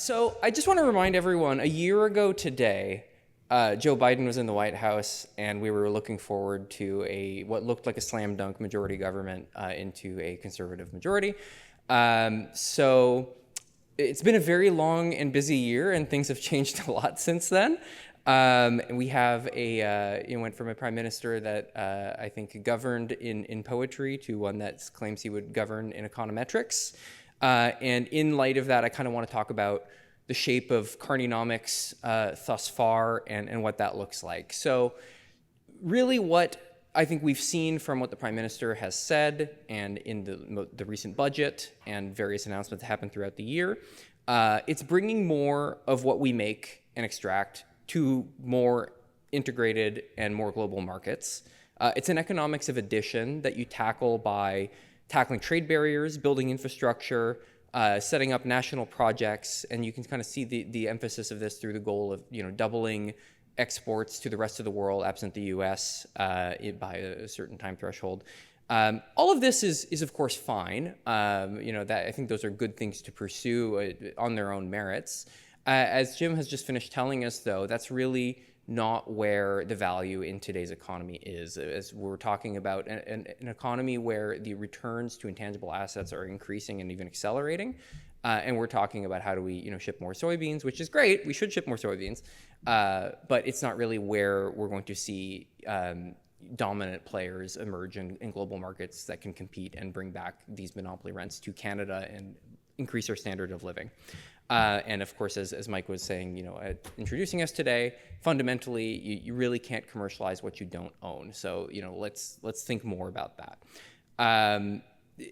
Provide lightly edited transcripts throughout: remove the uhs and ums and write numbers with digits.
So I just want to remind everyone, a year ago today, Joe Biden was in the White House, and we were looking forward to what looked like a slam dunk majority government into a conservative majority. So it's been a very long and busy year, and things have changed a lot since then. We have went from a prime minister that I think governed in poetry to one that claims he would govern in econometrics. And in light of that, I kind of want to talk about the shape of Carneonomics thus far and what that looks like. So really what I think we've seen from what the Prime Minister has said and in the recent budget and various announcements that happened throughout the year, it's bringing more of what we make and extract to more integrated and more global markets. It's an economics of addition that you tackle by tackling trade barriers, building infrastructure, setting up national projects, and you can kind of see the emphasis of this through the goal of doubling exports to the rest of the world, absent the U.S. By a certain time threshold. All of this is of course fine. That I think those are good things to pursue on their own merits. As Jim has just finished telling us, though, that's really not where the value in today's economy is. As we're talking about an economy where the returns to intangible assets are increasing and even accelerating, and we're talking about how do we ship more soybeans, which is great. We should ship more soybeans, but it's not really where we're going to see dominant players emerge in global markets that can compete and bring back these monopoly rents to Canada and increase our standard of living. And of course, as Mike was saying, introducing us today, fundamentally, you really can't commercialize what you don't own. So, let's think more about that.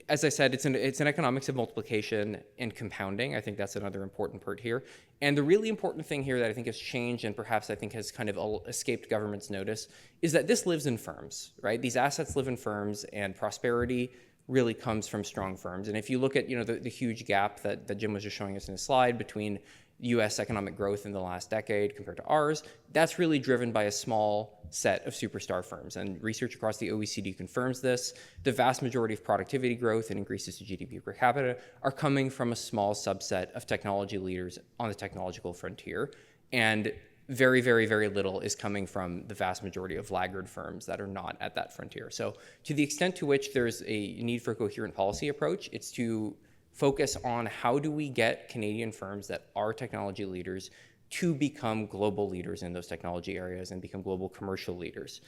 As I said, it's an economics of multiplication and compounding. I think that's another important part here. And the really important thing here that I think has changed and perhaps I think has kind of escaped government's notice is that this lives in firms, right? These assets live in firms, and prosperity really comes from strong firms. And if you look at the huge gap that Jim was just showing us in his slide between U.S. economic growth in the last decade compared to ours, that's really driven by a small set of superstar firms. And research across the OECD confirms this. The vast majority of productivity growth and increases to GDP per capita are coming from a small subset of technology leaders on the technological frontier. And very, very, very little is coming from the vast majority of laggard firms that are not at that frontier. So to the extent to which there's a need for a coherent policy approach, it's to focus on how do we get Canadian firms that are technology leaders to become global leaders in those technology areas and become global commercial leaders.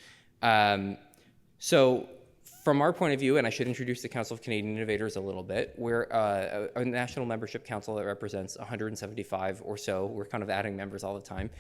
So from our point of view, and I should introduce the Council of Canadian Innovators a little bit, we're a national membership council that represents 175 or so. We're kind of adding members all the time,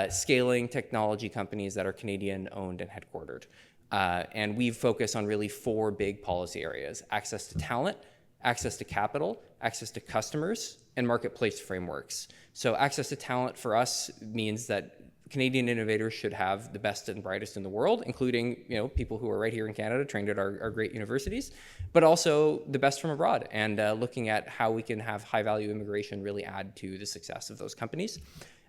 scaling technology companies that are Canadian owned and headquartered. And we focus on really 4 big policy areas: access to talent, access to capital, access to customers, and marketplace frameworks. So access to talent for us means that Canadian innovators should have the best and brightest in the world, including people who are right here in Canada, trained at our great universities, but also the best from abroad, and looking at how we can have high-value immigration really add to the success of those companies.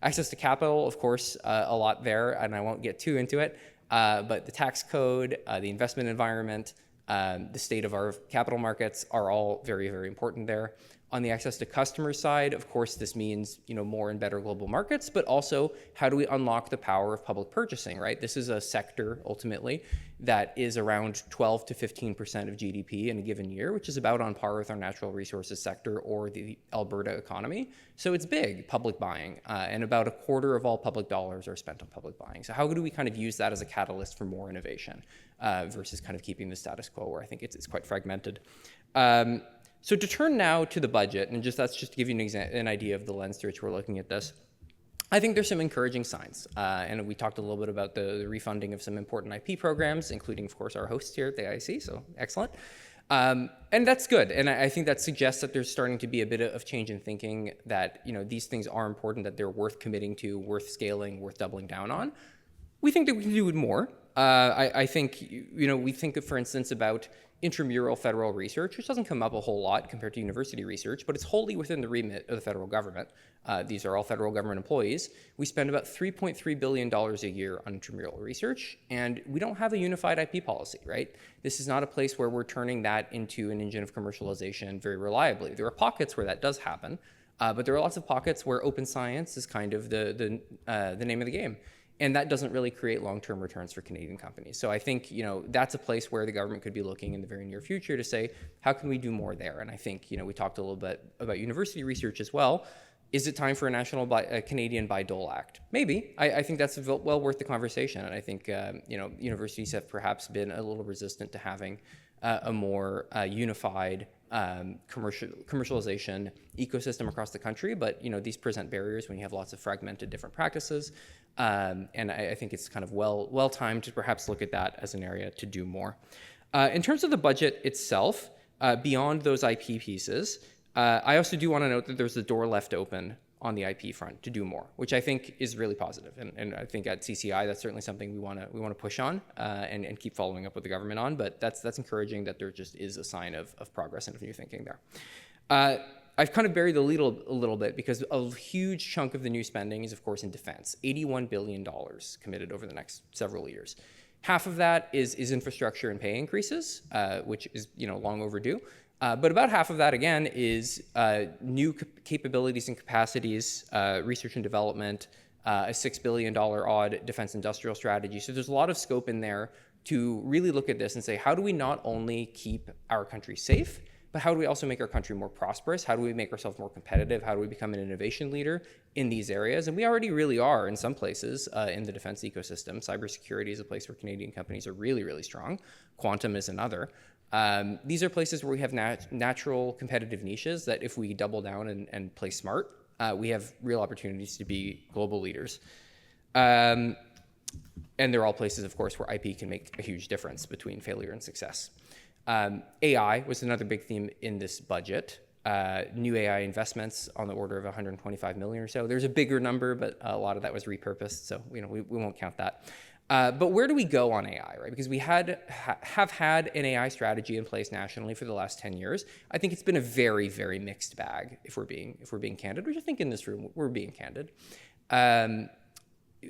Access to capital, of course, a lot there, and I won't get too into it, but the tax code, the investment environment, the state of our capital markets are all very, very important there. On the access to customer side, of course, this means more and better global markets, but also how do we unlock the power of public purchasing, right? This is a sector, ultimately, that is around 12 to 15% of GDP in a given year, which is about on par with our natural resources sector or the Alberta economy. So it's big, public buying, and about a quarter of all public dollars are spent on public buying. So how do we kind of use that as a catalyst for more innovation versus kind of keeping the status quo, where I think it's quite fragmented. So to turn now to the budget, and that's just to give you an idea of the lens through which we're looking at this, I think there's some encouraging signs. And we talked a little bit about the refunding of some important IP programs, including, of course, our hosts here at the IC, so excellent. And that's good. And I think that suggests that there's starting to be a bit of change in thinking that these things are important, that they're worth committing to, worth scaling, worth doubling down on. We think that we can do more. I think, we think, for instance, about intramural federal research, which doesn't come up a whole lot compared to university research, but it's wholly within the remit of the federal government. These are all federal government employees. We spend about $3.3 billion a year on intramural research, and we don't have a unified IP policy, right? This is not a place where we're turning that into an engine of commercialization very reliably. There are pockets where that does happen, But there are lots of pockets where open science is kind of the name of the game. And that doesn't really create long-term returns for Canadian companies. So I think, that's a place where the government could be looking in the very near future to say, how can we do more there? And I think, we talked a little bit about university research as well. Is it time for a Canadian Bayh-Dole Act? Maybe. I think that's well worth the conversation. And I think, universities have perhaps been a little resistant to having a more unified commercialization ecosystem across the country. But, these present barriers when you have lots of fragmented different practices. And I think it's kind of well timed to perhaps look at that as an area to do more. In terms of the budget itself, beyond those IP pieces, I also do want to note that there's a door left open on the IP front to do more, which I think is really positive. And I think at CCI, that's certainly something we want to push on and keep following up with the government on. But that's encouraging that there just is a sign of progress and of new thinking there. I've kind of buried the lead a little bit because a huge chunk of the new spending is, of course, in defense. $81 billion committed over the next several years. Half of that is infrastructure and pay increases, which is long overdue. But about half of that, again, is new capabilities and capacities, research and development, a $6 billion odd defense industrial strategy. So there's a lot of scope in there to really look at this and say, how do we not only keep our country safe, but how do we also make our country more prosperous? How do we make ourselves more competitive? How do we become an innovation leader in these areas? And we already really are in some places in the defense ecosystem. Cybersecurity is a place where Canadian companies are really, really strong. Quantum is another. These are places where we have natural competitive niches that if we double down and play smart, we have real opportunities to be global leaders. And they're all places, of course, where IP can make a huge difference between failure and success. AI was another big theme in this budget. New AI investments on the order of 125 million or so. There's a bigger number, but a lot of that was repurposed, so we won't count that. But where do we go on AI, right? Because we have had an AI strategy in place nationally for the last 10 years. I think it's been a very, very mixed bag, if we're being candid, which I think in this room we're being candid.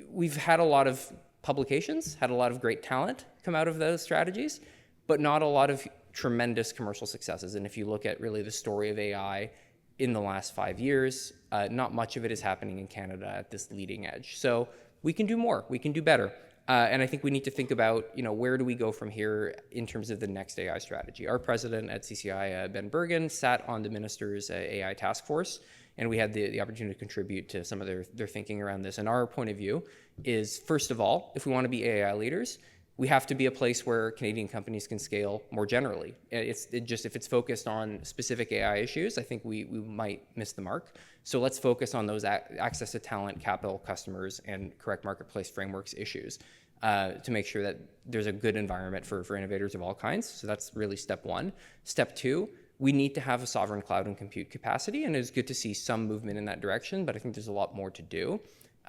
We've had a lot of publications, had a lot of great talent come out of those strategies, but not a lot of tremendous commercial successes. And if you look at really the story of AI in the last 5 years, not much of it is happening in Canada at this leading edge. So we can do more, we can do better. And I think we need to think about, where do we go from here in terms of the next AI strategy? Our president at CCI, Ben Bergen, sat on the minister's AI task force, and we had the opportunity to contribute to some of their thinking around this. And our point of view is, first of all, if we want to be AI leaders, we have to be a place where Canadian companies can scale more generally. If it's focused on specific AI issues, I think we might miss the mark. So let's focus on those access to talent, capital, customers, and correct marketplace frameworks issues to make sure that there's a good environment for innovators of all kinds. So that's really step one. Step two, we need to have a sovereign cloud and compute capacity, and it's good to see some movement in that direction, but I think there's a lot more to do.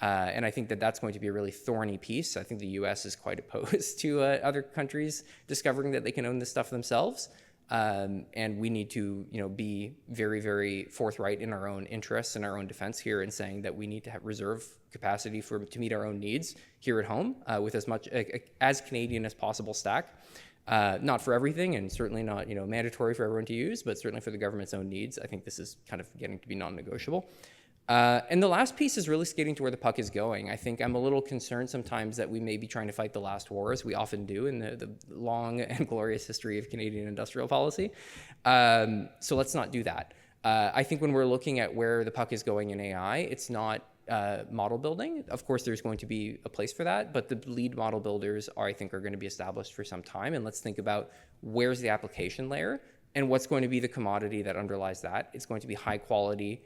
And I think that's going to be a really thorny piece. I think the US is quite opposed to other countries discovering that they can own this stuff themselves. And we need to be very, very forthright in our own interests and our own defense here in saying that we need to have reserve capacity to meet our own needs here at home with as much as Canadian as possible stack. Not for everything, and certainly not mandatory for everyone to use, but certainly for the government's own needs. I think this is kind of getting to be non-negotiable. And the last piece is really skating to where the puck is going. I think I'm a little concerned sometimes that we may be trying to fight the last war, as we often do in the long and glorious history of Canadian industrial policy. So let's not do that. I think when we're looking at where the puck is going in AI, it's not model building. Of course, there's going to be a place for that, but the lead model builders I think are going to be established for some time. And let's think about where's the application layer and what's going to be the commodity that underlies that. It's going to be high quality,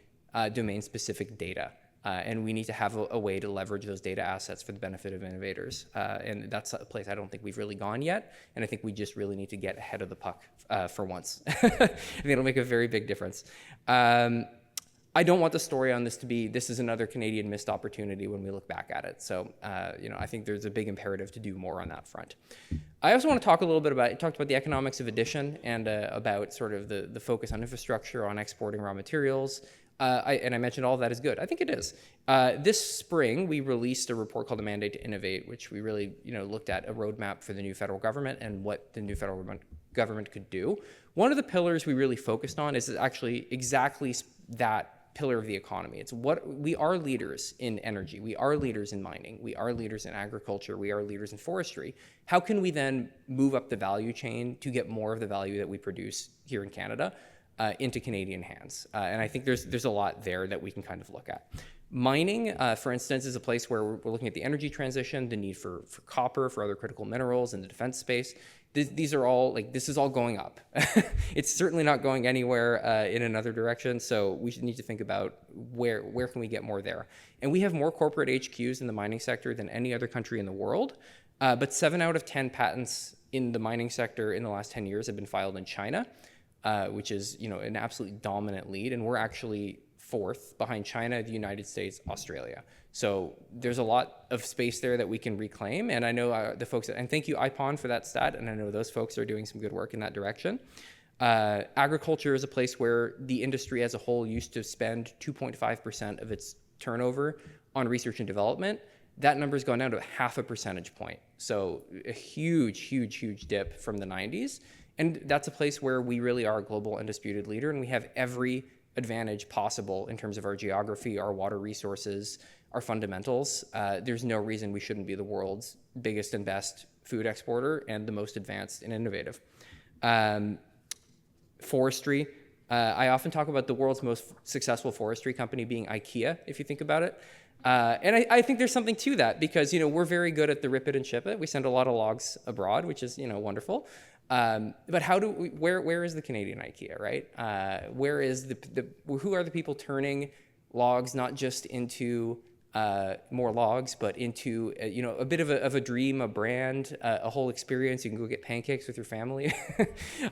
domain-specific data, and we need to have a way to leverage those data assets for the benefit of innovators, and that's a place I don't think we've really gone yet, and I think we just really need to get ahead of the puck for once. I think it'll make a very big difference. I don't want the story on this to be, this is another Canadian missed opportunity when we look back at it, so I think there's a big imperative to do more on that front. I also want to talk a little bit about, talked about the economics of addition and about sort of the focus on infrastructure, on exporting raw materials. And I mentioned all of that is good. I think it is. This spring, we released a report called The Mandate to Innovate, which we really looked at a roadmap for the new federal government and what the new federal government could do. One of the pillars we really focused on is actually exactly that pillar of the economy. It's what we are leaders in energy. We are leaders in mining. We are leaders in agriculture. We are leaders in forestry. How can we then move up the value chain to get more of the value that we produce here in Canada into Canadian hands? And I think there's a lot there that we can kind of look at. Mining, for instance, is a place where we're looking at the energy transition, the need for copper, for other critical minerals in the defense space. These are all, like, this is all going up. It's certainly not going anywhere in another direction. So we should need to think about where can we get more there. And we have more corporate HQs in the mining sector than any other country in the world. But 7 out of 10 patents in the mining sector in the last 10 years have been filed in China, which is, an absolutely dominant lead. And we're actually fourth behind China, the United States, Australia. So there's a lot of space there that we can reclaim. And I know the folks, and thank you IPON for that stat. And I know those folks are doing some good work in that direction. Agriculture is a place where the industry as a whole used to spend 2.5% of its turnover on research and development. That number's gone down to 0.5 percentage point. So a huge, huge, huge dip from the 90s. And that's a place where we really are a global undisputed leader. And we have every advantage possible in terms of our geography, our water resources, our fundamentals. There's no reason we shouldn't be the world's biggest and best food exporter and the most advanced and innovative. Forestry. I often talk about the world's most successful forestry company being IKEA, if you think about it. And I think there's something to that because, we're very good at the rip it and ship it. We send a lot of logs abroad, which is, wonderful. But where is the Canadian IKEA, right? Where is who are the people turning logs not just into more logs, but into a bit of a dream, a brand, a whole experience. You can go get pancakes with your family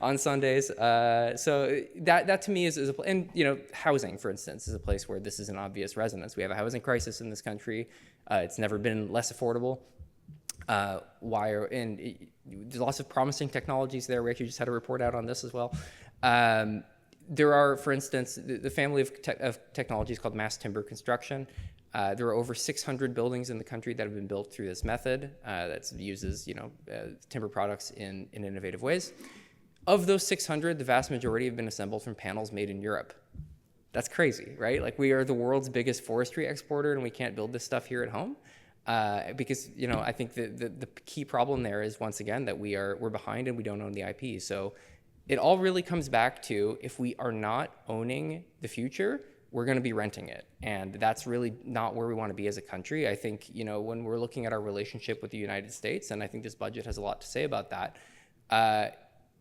on Sundays. So that to me is and housing, for instance, is a place where this is an obvious resonance. We have a housing crisis in this country. It's never been less affordable. There's lots of promising technologies there. We actually just had a report out on this as well. There are, for instance, the family of technologies called mass timber construction. There are over 600 buildings in the country that have been built through this method that uses timber products in innovative ways. Of those 600, the vast majority have been assembled from panels made in Europe. That's crazy, right? Like, we are the world's biggest forestry exporter and we can't build this stuff here at home. Because I think the key problem there is, once again, that we're behind and we don't own the IP. So it all really comes back to, if we are not owning the future, we're going to be renting it, and that's really not where we want to be as a country. I think when we're looking at our relationship with the United States, and I think this budget has a lot to say about that.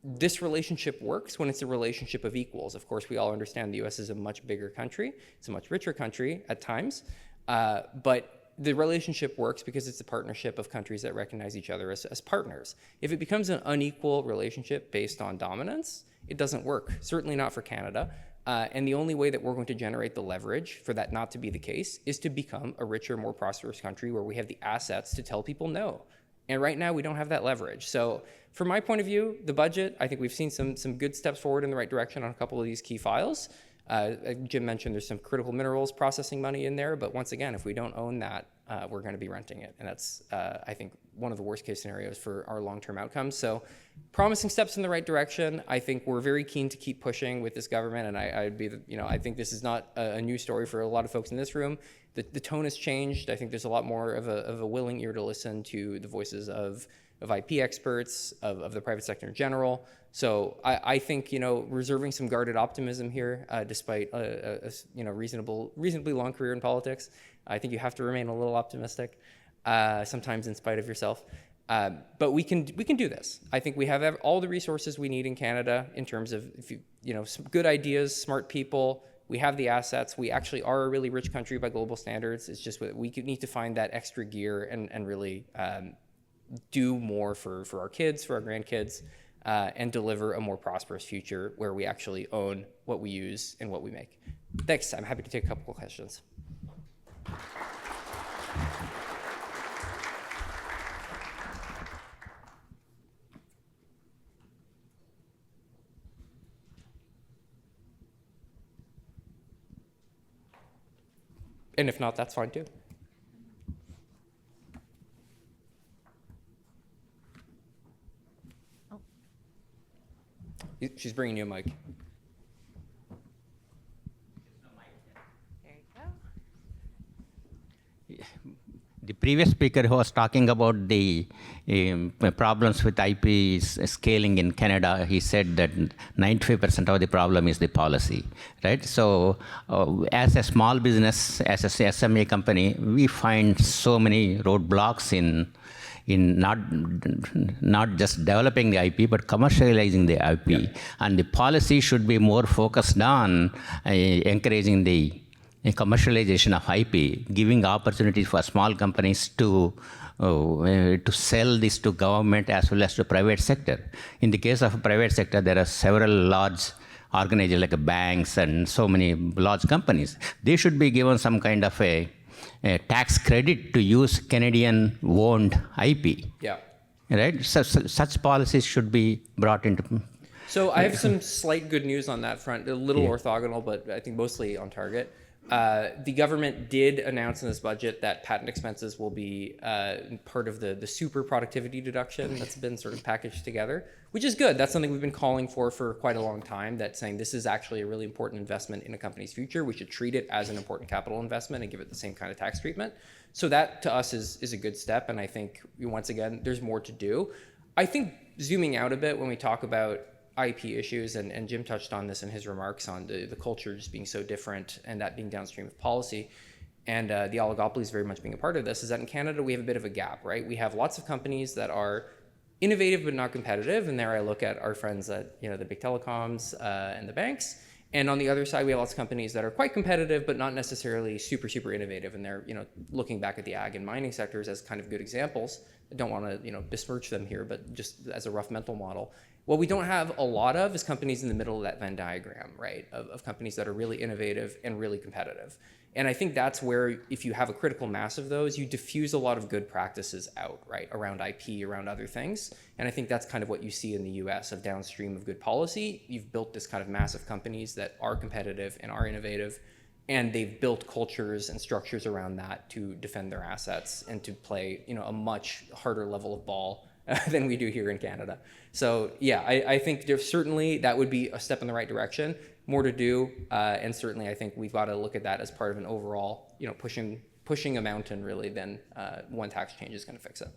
This relationship works when it's a relationship of equals. Of course, we all understand the U.S. is a much bigger country. It's a much richer country at times, but the relationship works because it's a partnership of countries that recognize each other as partners. If it becomes an unequal relationship based on dominance, it doesn't work, certainly not for Canada. And the only way that we're going to generate the leverage for that not to be the case is to become a richer, more prosperous country where we have the assets to tell people no. And right now, we don't have that leverage. So from my point of view, the budget, I think we've seen some good steps forward in the right direction on a couple of these key files. Jim mentioned there's some critical minerals processing money in there, but once again, if we don't own that, we're going to be renting it. And that's, I think, one of the worst case scenarios for our long-term outcomes. So promising steps in the right direction. I think we're very keen to keep pushing with this government. And I think this is not a new story for a lot of folks in this room. The tone has changed. I think there's a lot more of a willing ear to listen to the voices of IP experts, of the private sector in general. So I think, reserving some guarded optimism here, despite a reasonably long career in politics, I think you have to remain a little optimistic, sometimes in spite of yourself. But we can do this. I think we have all the resources we need in Canada in terms of, some good ideas, smart people. We have the assets. We actually are a really rich country by global standards. It's just we need to find that extra gear and really do more for our kids, for our grandkids, and deliver a more prosperous future where we actually own what we use and what we make. Thanks. I'm happy to take a couple of questions. And if not, that's fine too. Oh. She's bringing you a mic. The previous speaker who was talking about the problems with IP scaling in Canada, he said that 95% of the problem is the policy, right? So as a small business, as a SME company, we find so many roadblocks in not just developing the IP, but commercializing the IP. Yeah. And the policy should be more focused on encouraging the commercialization of IP, giving opportunities for small companies to sell this to government as well as to private sector. In the case of private sector, there are several large organizations like banks and so many large companies. They should be given some kind of a tax credit to use Canadian-owned IP. Yeah. Right? So such policies should be brought into. So I have some slight good news on that front. A little orthogonal, but I think mostly on target. The government did announce in this budget that patent expenses will be part of the super productivity deduction that's been sort of packaged together, which is good. That's something we've been calling for quite a long time, that's saying this is actually a really important investment in a company's future. We should treat it as an important capital investment and give it the same kind of tax treatment. So that to us is a good step. And I think, once again, there's more to do. I think zooming out a bit when we talk about IP issues, and Jim touched on this in his remarks on the culture just being so different and that being downstream of policy, and the oligopolies very much being a part of this, is that in Canada we have a bit of a gap, right? We have lots of companies that are innovative but not competitive, and there I look at our friends at the big telecoms and the banks. And on the other side, we have lots of companies that are quite competitive, but not necessarily super innovative. And they're, looking back at the ag and mining sectors as kind of good examples. I don't want to, besmirch them here, but just as a rough mental model. What we don't have a lot of is companies in the middle of that Venn diagram, right? Of companies that are really innovative and really competitive. And I think that's where, if you have a critical mass of those, you diffuse a lot of good practices out, right? Around IP, around other things. And I think that's kind of what you see in the US of downstream of good policy. You've built this kind of massive companies that are competitive and are innovative, and they've built cultures and structures around that to defend their assets and to play, a much harder level of ball than we do here in Canada. So yeah, I think there's certainly, that would be a step in the right direction. More to do, and certainly I think we've got to look at that as part of an overall, pushing a mountain really, then one tax change is going to fix it.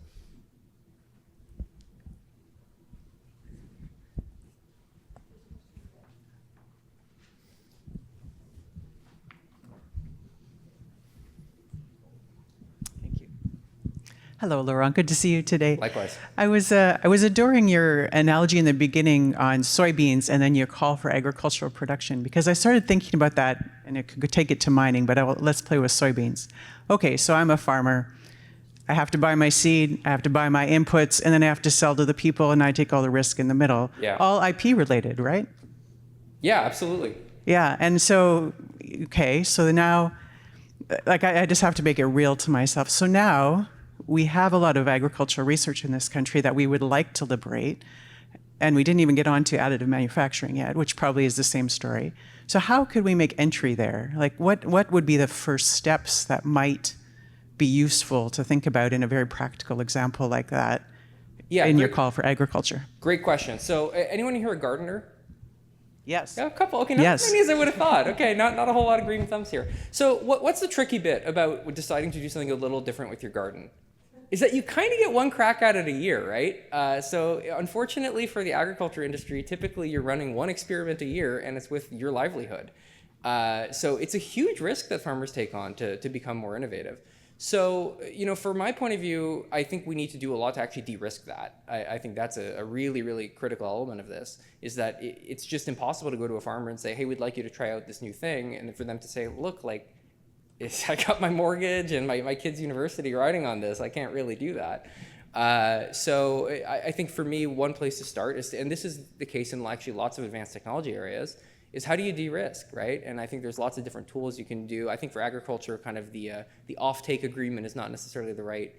Hello, Laurent. Good to see you today. Likewise. I was adoring your analogy in the beginning on soybeans and then your call for agricultural production, because I started thinking about that, and it could take it to mining, but let's play with soybeans. Okay, so I'm a farmer. I have to buy my seed, I have to buy my inputs, and then I have to sell to the people, and I take all the risk in the middle. Yeah. All IP related, right? Yeah, absolutely. Yeah, and so, okay, so now, I just have to make it real to myself. So now, we have a lot of agricultural research in this country that we would like to liberate, and we didn't even get on to additive manufacturing yet, which probably is the same story. So how could we make entry there? What would be the first steps that might be useful to think about in a very practical example like that in your call for agriculture? Great question. So anyone here a gardener? Yes. Yeah, a couple. Okay, not as many as I would have thought. Okay, not a whole lot of green thumbs here. So what's the tricky bit about deciding to do something a little different with your garden? Is that you kind of get one crack at it a year, right? So unfortunately for the agriculture industry, typically you're running one experiment a year, and it's with your livelihood. So it's a huge risk that farmers take on to become more innovative. So, from my point of view, I think we need to do a lot to actually de-risk that. I think that's a really, really critical element of this, is that it's just impossible to go to a farmer and say, hey, we'd like you to try out this new thing. And for them to say, look, I got my mortgage and my kid's university riding on this. I can't really do that. So I think for me, one place to start is, and this is the case in actually lots of advanced technology areas, is how do you de-risk, right? And I think there's lots of different tools you can do. I think for agriculture, kind of the off-take agreement is not necessarily the right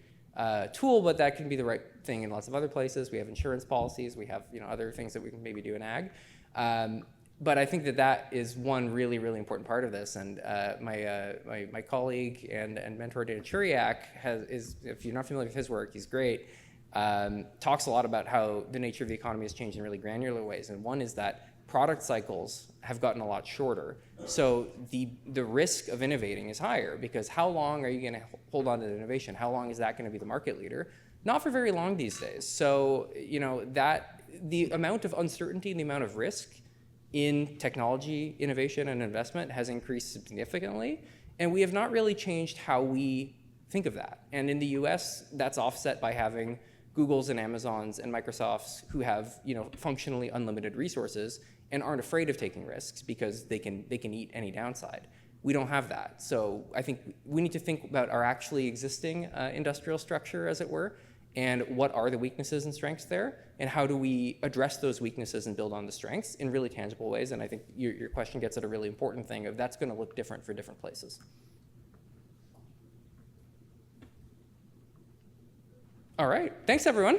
tool, but that can be the right thing in lots of other places. We have insurance policies. We have other things that we can maybe do in ag. But I think that is one really, really important part of this. And my colleague and mentor, Dana Churiak, is, if you're not familiar with his work, he's great, talks a lot about how the nature of the economy has changed in really granular ways. And one is that product cycles have gotten a lot shorter. So the risk of innovating is higher, because how long are you going to hold on to the innovation? How long is that going to be the market leader? Not for very long these days. So, you know, that the amount of uncertainty and the amount of risk in technology, innovation, and investment has increased significantly, and we have not really changed how we think of that. And in the US, that's offset by having Googles and Amazons and Microsofts who have, you know, functionally unlimited resources and aren't afraid of taking risks because they can eat any downside. We don't have that. So I think we need to think about our actually existing industrial structure, as it were, and what are the weaknesses and strengths there, and how do we address those weaknesses and build on the strengths in really tangible ways. And I think your question gets at a really important thing of that's going to look different for different places. All right, thanks everyone.